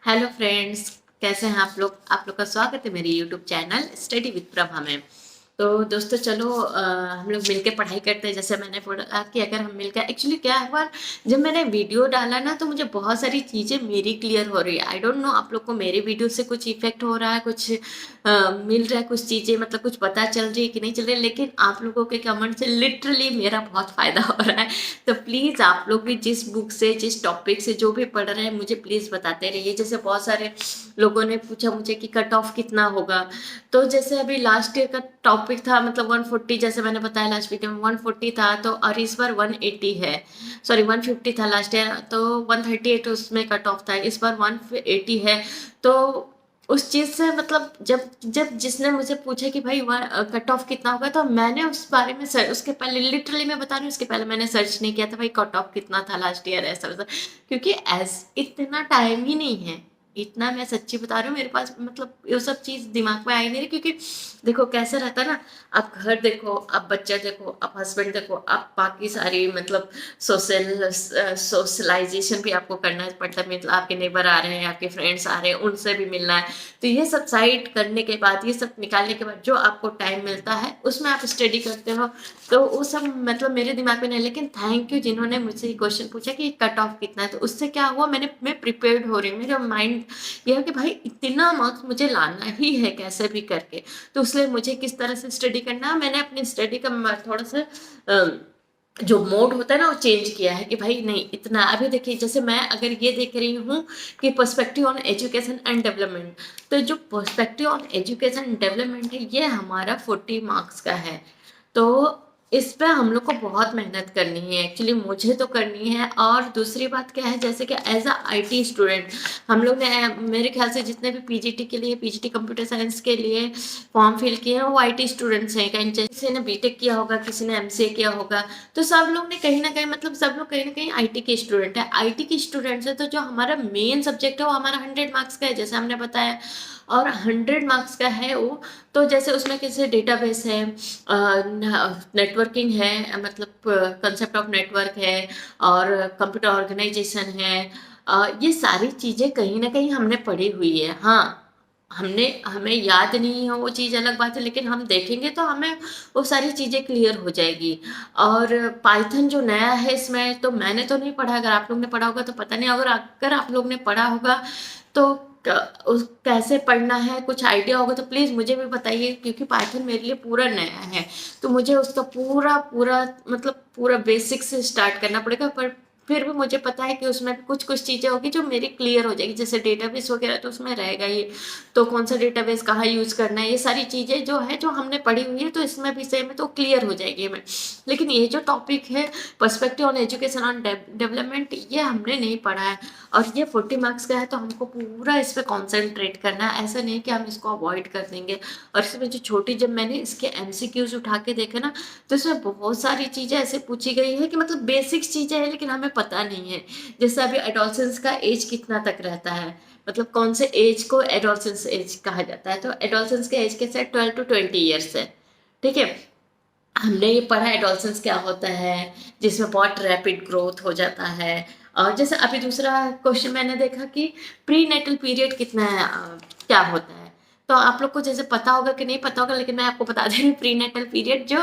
Hello friends, कैसे हैं आप लोग का स्वागत है मेरे YouTube channel study with Prabha में। तो दोस्तों चलो हम लोग मिलके पढ़ाई करते हैं। जैसे मैंने बोला कि अगर हम मिलकर एक्चुअली क्या हुआ, जब मैंने वीडियो डाला ना तो मुझे बहुत सारी चीज़ें मेरी क्लियर हो रही है। आई डोंट नो आप लोग को मेरे वीडियो से कुछ इफेक्ट हो रहा है, कुछ मिल रहा है, कुछ चीज़ें मतलब कुछ पता चल रही है कि नहीं चल रही है। लेकिन आप लोगों के कमेंट से लिटरली मेरा बहुत फ़ायदा हो रहा है। तो प्लीज़ आप लोग भी जिस बुक से, जिस टॉपिक से जो भी पढ़ रहे हैं मुझे प्लीज़ बताते रहिए। जैसे बहुत सारे लोगों ने पूछा मुझे कि कट ऑफ कितना होगा। तो जैसे अभी लास्ट ईयर का टॉपिक था मतलब 140, जैसे मैंने बताया लास्ट वीडियो में 140 था, तो और इस बार 180 है। सॉरी 150 था लास्ट ईयर, तो 138 उसमें कट ऑफ था, इस बार 180 है। तो उस चीज़ से मतलब जब जब जिसने मुझे पूछा कि भाई कट ऑफ कितना होगा, तो मैंने उस बारे में उसके पहले लिटरली मैं बता रही हूँ, उसके पहले मैंने सर्च नहीं किया था भाई कट ऑफ कितना था लास्ट ईयर ऐसा वैसा। क्योंकि एज इतना टाइम ही नहीं है, इतना मैं सच्ची बता रही हूँ, मेरे पास मतलब ये सब चीज़ दिमाग में आई नहीं रही। क्योंकि देखो कैसे रहता है ना, आप घर देखो, आप बच्चा देखो, आप हस्बैंड देखो, आप बाकी सारी मतलब सोशलाइजेशन भी आपको करना पड़ता है। मतलब आपके नेबर आ रहे हैं, आपके फ्रेंड्स आ रहे हैं, उनसे भी मिलना है। तो ये सब साइड करने के बाद, ये सब निकालने के बाद जो आपको टाइम मिलता है उसमें आप स्टडी करते हो। तो वो सब मतलब मेरे दिमाग में नहीं। लेकिन थैंक यू जिन्होंने मुझसे ये क्वेश्चन पूछा कि कट ऑफ कितना है। तो उससे क्या हुआ, मैं प्रिपेयर्ड हो रही हूँ, मेरा माइंड ये है कि भाई इतना मार्क्स मुझे लाना ही है कैसे भी करके। तो इसलिए मुझे किस तरह से स्टडी करना है, मैंने अपनी स्टडी का थोड़ा सा जो मोड होता है ना वो चेंज किया है कि भाई नहीं इतना। अभी देखिए जैसे मैं अगर ये देख रही हूँ कि perspective on education and development, तो जो perspective on education and development है ये हमारा 40 मार्क्स का है। तो इस पे हम लोग को बहुत मेहनत करनी है, एक्चुअली मुझे तो करनी है। और दूसरी बात क्या है, जैसे कि एज अ आईटी स्टूडेंट हम लोग ने मेरे ख्याल से जितने भी पीजीटी के लिए, पीजीटी कंप्यूटर साइंस के लिए फॉर्म फिल किए हैं वो आईटी स्टूडेंट्स हैं। कहीं किसी ने बीटेक किया होगा, किसी ने एमसीए किया होगा, तो सब लोग ने कहीं ना कहीं मतलब सब लोग कहीं ना कहीं आईटी के स्टूडेंट है। आईटी के स्टूडेंट्स है तो जो हमारा मेन सब्जेक्ट है वो हमारा 100 मार्क्स का है जैसे हमने बताया, और 100 मार्क्स का है वो। तो जैसे उसमें कैसे डेटाबेस है, नेटवर्किंग है, मतलब कंसेप्ट ऑफ नेटवर्क है, और कंप्यूटर ऑर्गेनाइजेशन है। ये सारी चीज़ें कहीं ना कहीं हमने पढ़ी हुई है। हाँ, हमें याद नहीं हो वो चीज़ अलग बात है, लेकिन हम देखेंगे तो हमें वो सारी चीज़ें क्लियर हो जाएगी। और पाइथन जो नया है इसमें तो मैंने तो नहीं पढ़ा, अगर आप लोग ने पढ़ा होगा तो पता नहीं। अगर आप लोग ने पढ़ा होगा तो कैसे पढ़ना है कुछ आइडिया होगा तो प्लीज़ मुझे भी बताइए, क्योंकि पाइथन मेरे लिए पूरा नया है। तो मुझे उसका पूरा पूरा मतलब पूरा बेसिक से स्टार्ट करना पड़ेगा। पर फिर भी मुझे पता है कि उसमें कुछ कुछ चीज़ें होगी जो मेरी क्लियर हो जाएगी। जैसे डेटाबेस वगैरह तो उसमें रहेगा ही, तो कौन सा डेटाबेस कहाँ यूज़ करना है, ये सारी चीज़ें जो है जो हमने पढ़ी हुई है तो इसमें भी सेम है, तो क्लियर हो जाएगी हमें। लेकिन ये जो टॉपिक है perspective on education on development, ये हमने नहीं पढ़ा है। और ये 40 मार्क्स का है तो हमको पूरा इस पर कॉन्सेंट्रेट करना है, ऐसा नहीं कि हम इसको अवॉइड कर देंगे। और इसमें जो छोटी, जब मैंने इसके एमसीक्यूज उठा के देखे ना, तो इसमें बहुत सारी चीज़ें ऐसे पूछी गई है कि मतलब बेसिक्स चीज़ें हैं लेकिन हमें पता नहीं है। जैसे अभी एडोलसेंस का एज कितना तक रहता है, मतलब कौन से एज को एडोलसेंस एज कहा जाता है। तो एडोलसेंस के एज कैसे 12 to 20 ईयर्स है। ठीक है, हमने ये पढ़ा एडोलसेंस क्या होता है, जिसमें बहुत रैपिड ग्रोथ हो जाता है। और जैसे अभी दूसरा क्वेश्चन मैंने देखा कि प्री नेटल पीरियड कितना है, क्या होता है। तो आप लोग को जैसे पता होगा कि नहीं पता होगा, लेकिन मैं आपको बता दे रही हूँ प्री नेटल पीरियड जो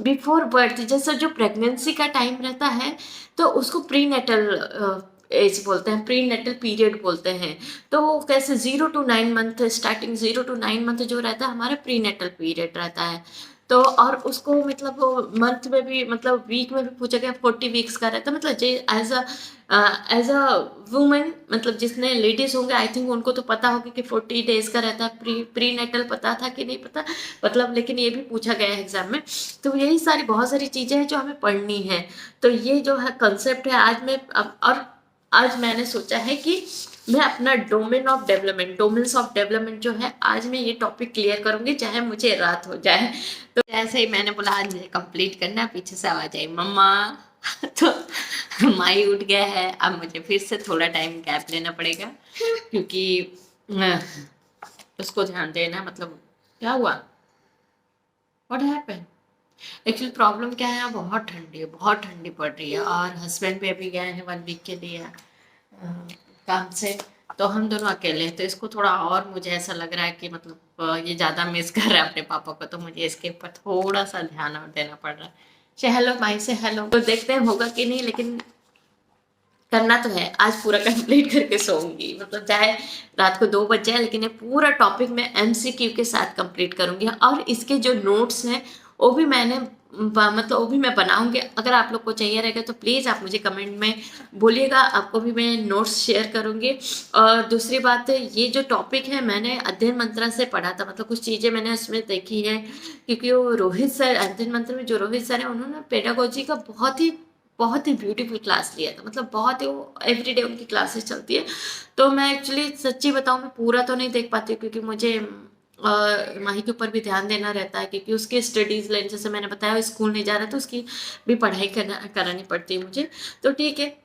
बिफोर बर्थ, जैसे जो प्रेगनेंसी का टाइम रहता है तो उसको प्री नेटल एज बोलते हैं, प्री नेटल पीरियड बोलते हैं। तो वो कैसे 0 to 9 month, starting 0 to 9 month जो रहता है हमारा प्री नेटल पीरियड रहता है। तो और उसको मतलब वो मंथ में भी मतलब वीक में भी पूछा गया, 40 वीक्स का रहता है। मतलब जे एज अ वुमेन, मतलब जिसने लेडीज होंगे आई थिंक उनको तो पता होगा कि 40 डेज का रहता है। प्री नेटल पता था कि नहीं पता, मतलब लेकिन ये भी पूछा गया है एग्जाम में। तो यही सारी बहुत सारी चीजें हैं जो हमें पढ़नी है। तो ये जो है कंसेप्ट है आज मैं और आज मैंने सोचा है कि मैं अपना डोमेन्स ऑफ डेवलपमेंट जो है आज मैं ये टॉपिक क्लियर करूंगी चाहे मुझे रात हो जाए। तो ऐसे ही मैंने बोला आज मुझे कंप्लीट करना है, पीछे से आवाज आई मम्मा। तो माई उठ गया है, अब मुझे फिर से थोड़ा टाइम गैप लेना पड़ेगा क्योंकि उसको ध्यान देना। मतलब क्या हुआ, व्हाट हैपेंड। एक्चुअली प्रॉब्लम क्या है, यहाँ बहुत ठंडी है, बहुत ठंडी पड़ रही है। और हस्बैंड भी अभी गए हैं 1 वीक के लिए काम से। तो हम दोनों अकेले हैं, तो इसको थोड़ा और मुझे ऐसा लग रहा है कि मतलब ये ज़्यादा मिस कर रहा है अपने पापा को, तो मुझे इसके ऊपर थोड़ा सा ध्यान और देना पड़ रहा है। से हेलो भाई, से हेलो। तो देखते हैं होगा कि नहीं, लेकिन करना तो है, आज पूरा कंप्लीट करके सोऊंगी, मतलब चाहे रात को 2 बज जाए, लेकिन ये पूरा टॉपिक मैं एमसीक्यू के साथ कंप्लीट करूंगी। और इसके जो नोट्स हैं वो भी मैंने मतलब वो भी मैं बनाऊंगी। अगर आप लोग को चाहिए रहेगा तो प्लीज़ आप मुझे कमेंट में बोलिएगा, आपको भी मैं नोट्स शेयर करूंगी। और दूसरी बात है, ये जो टॉपिक है मैंने अध्ययन मंत्रा से पढ़ा था, मतलब कुछ चीज़ें मैंने उसमें देखी है, क्योंकि वो रोहित सर, अध्ययन मंत्र में जो रोहित सर है, उन्होंने पेडागोजी का बहुत ही ब्यूटीफुल क्लास लिया था, मतलब बहुत ही, वो एवरीडे उनकी क्लासेस चलती है। तो मैं एक्चुअली सच्ची बताऊं, मैं पूरा तो नहीं देख पाती हूँ, क्योंकि मुझे माही के ऊपर भी ध्यान देना रहता है, क्योंकि उसके स्टडीज लाइन, जैसे मैंने बताया स्कूल नहीं जा रहा, तो उसकी भी पढ़ाई करानी पड़ती है मुझे। तो ठीक है,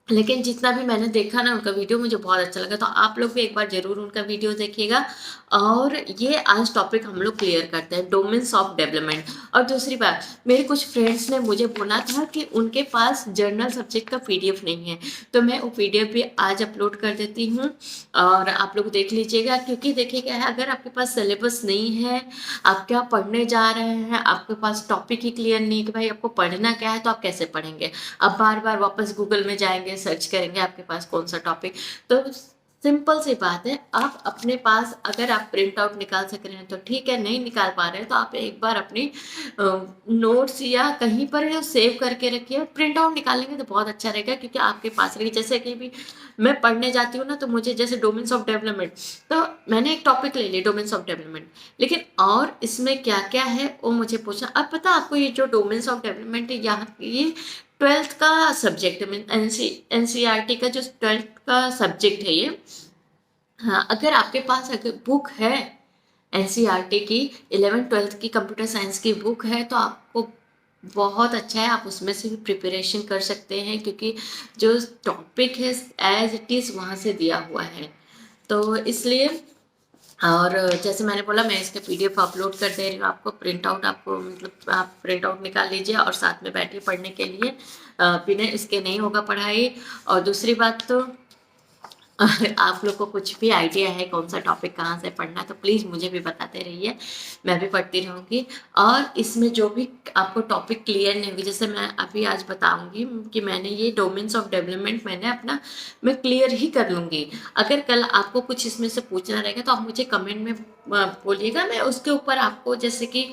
लेकिन जितना भी मैंने देखा ना उनका वीडियो, मुझे बहुत अच्छा लगा, तो आप लोग भी एक बार जरूर उनका वीडियो देखिएगा। और ये आज टॉपिक हम लोग क्लियर करते हैं, डोमेन्स ऑफ डेवलपमेंट। और दूसरी बात, मेरे कुछ फ्रेंड्स ने मुझे बोला था कि उनके पास जर्नल सब्जेक्ट का पीडीएफ नहीं है, तो मैं वो पीडीएफ भी आज अपलोड कर देती हूँ, और आप लोग देख लीजिएगा। क्योंकि देखिए क्या है, अगर आपके पास सिलेबस नहीं है, आप क्या पढ़ने जा रहे हैं, आपके पास टॉपिक ही क्लियर नहीं है कि भाई आपको पढ़ना क्या है, तो आप कैसे पढ़ेंगे? अब बार बार वापस गूगल में जाएंगे, सर्च करेंगे आपके पास कौन सा टॉपिक। तो सिंपल सी बात है, आप अपने पास अगर आप प्रिंट आउट निकाल सक रहे हैं तो ठीक है, नहीं निकाल पा रहे हैं तो आप एक बार अपनी नोट्स या कहीं पर सेव करके रखिए, प्रिंट आउट निकालेंगे तो बहुत अच्छा रहेगा, क्योंकि आपके पास रहेगी। जैसे कि भी मैं पढ़ने जाती हूँ ना, तो मुझे जैसे डोमेन्स ऑफ डेवलपमेंट, तो मैंने एक टॉपिक ले लिया डोमेन्स ऑफ डेवलपमेंट, लेकिन और इसमें क्या क्या है वो मुझे पूछना। अब पता आपको, ये जो डोमेन्स ऑफ डेवलपमेंट है, यहाँ ये 12th का सब्जेक्ट है, मीन एनसीईआरटी का जो 12th का सब्जेक्ट है ये। हाँ, अगर आपके पास अगर बुक है एनसीईआरटी की, 11th 12th की कंप्यूटर साइंस की बुक है, तो आपको बहुत अच्छा है, आप उसमें से भी प्रिपरेशन कर सकते हैं, क्योंकि जो टॉपिक है एज इट इज़ वहाँ से दिया हुआ है, तो इसलिए। और जैसे मैंने बोला, मैं इसके पीडीएफ अपलोड कर दे रही हूँ आपको, प्रिंट आउट आपको, मतलब आप प्रिंट आउट निकाल लीजिए और साथ में बैठिए पढ़ने के लिए। बिना इसके नहीं होगा पढ़ाई। और दूसरी बात तो, अगर आप लोग को कुछ भी आइडिया है कौन सा टॉपिक कहाँ से पढ़ना है, तो प्लीज़ मुझे भी बताते रहिए, मैं भी पढ़ती रहूँगी। और इसमें जो भी आपको टॉपिक क्लियर नहीं होगी, जैसे मैं अभी आज बताऊँगी कि मैंने ये डोमेन्स ऑफ डेवलपमेंट मैंने अपना, मैं क्लियर ही कर लूँगी। अगर कल आपको कुछ इसमें से पूछना रहेगा तो आप मुझे कमेंट में बोलिएगा, मैं उसके ऊपर आपको, जैसे कि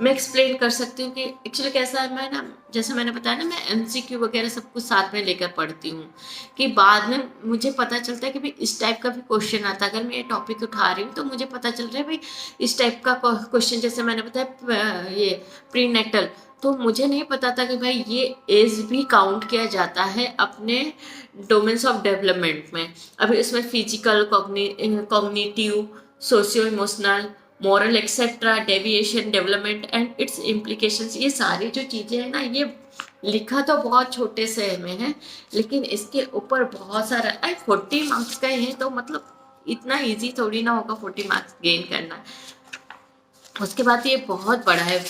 मैं एक्सप्लेन कर सकती हूँ कि एक्चुअली कैसा है। मैं ना, जैसे मैंने बताया ना, मैं एमसीक्यू वगैरह सब कुछ साथ में लेकर पढ़ती हूँ, कि बाद में मुझे पता चलता है कि भाई इस टाइप का भी क्वेश्चन आता है। अगर मैं ये टॉपिक उठा रही हूँ तो मुझे पता चल रहा है भाई इस टाइप का क्वेश्चन, जैसे मैंने बताया ये प्रीनेटल, तो मुझे नहीं पता था कि भाई ये एज भी काउंट किया जाता है अपने डोमेन्स ऑफ डेवलपमेंट में। अभी इसमें physical, cognitive, socio emotional, moral etcetera, deviation, development and it's implications, ये सारी जो चीज़ें हैं ना, ये लिखा तो बहुत छोटे से में है, लेकिन इसके ऊपर बहुत सारा 40 मार्क्स का है, तो मतलब इतना इजी थोड़ी ना होगा 40 मार्क्स गेन करना। उसके बाद ये बहुत बड़ा है,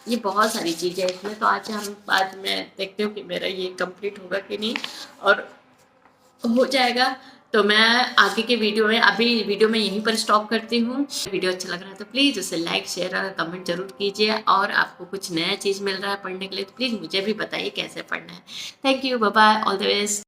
ये बहुत सारी चीज़ें हैं इसमें। तो आज मैं देखती हूँ कि मेरा ये कंप्लीट होगा कि नहीं, और हो जाएगा तो मैं आगे के वीडियो में, अभी वीडियो में यहीं पर स्टॉप करती हूँ। वीडियो अच्छा लग रहा है तो प्लीज़ उसे लाइक, शेयर और कमेंट जरूर कीजिए, और आपको कुछ नया चीज़ मिल रहा है पढ़ने के लिए तो प्लीज़ मुझे भी बताइए कैसे पढ़ना है। Thank you, bye bye, all the best.